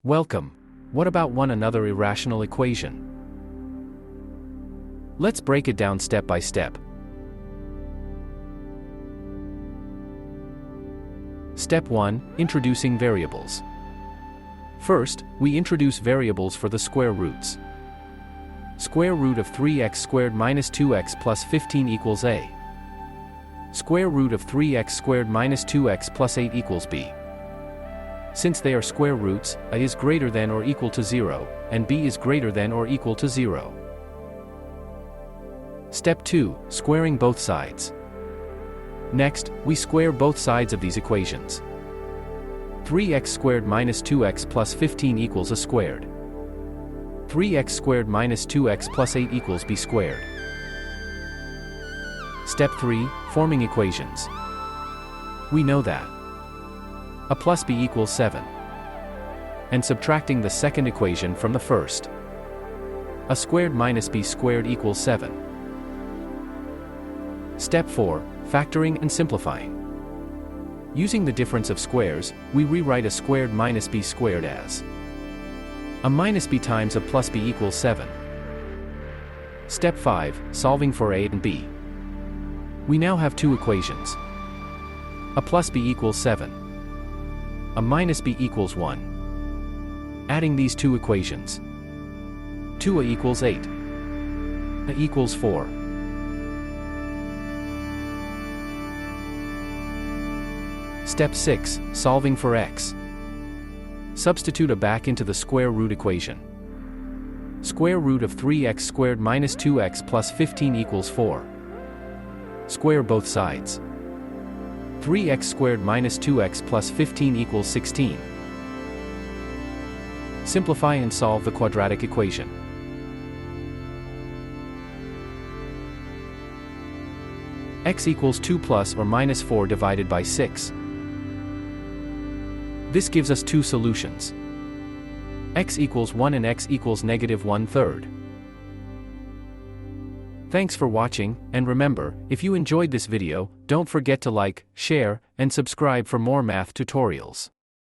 Welcome. What about one another irrational equation? Let's break it down step by step. Step 1. Introducing variables. First, we introduce variables for the square roots. Square root of 3x squared minus 2x plus 15 equals a. Square root of 3x squared minus 2x plus 8 equals b. Since they are square roots, a is greater than or equal to 0, and b is greater than or equal to 0. Step 2. Squaring both sides. Next, we square both sides of these equations. 3x squared minus 2x plus 15 equals a squared. 3x squared minus 2x plus 8 equals b squared. Step 3. Forming equations. We know that a plus b equals 7. And subtracting the second equation from the first. A squared minus b squared equals 7. Step 4. Factoring and simplifying. Using the difference of squares, we rewrite a squared minus b squared as a minus b times a plus b equals 7. Step 5. Solving for a and b. We now have two equations. A plus b equals 7. A minus b equals 1. Adding these two equations. 2a equals 8. A equals 4. Step 6. Solving for x. Substitute a back into the square root equation. Square root of 3x squared minus 2x plus 15 equals 4. Square both sides. 3x squared minus 2x plus 15 equals 16. Simplify and solve the quadratic equation. X equals 2 plus or minus 4 divided by 6. This gives us two solutions. X equals 1 and x equals negative 1/3. Thanks for watching, and remember, if you enjoyed this video, don't forget to like, share, and subscribe for more math tutorials.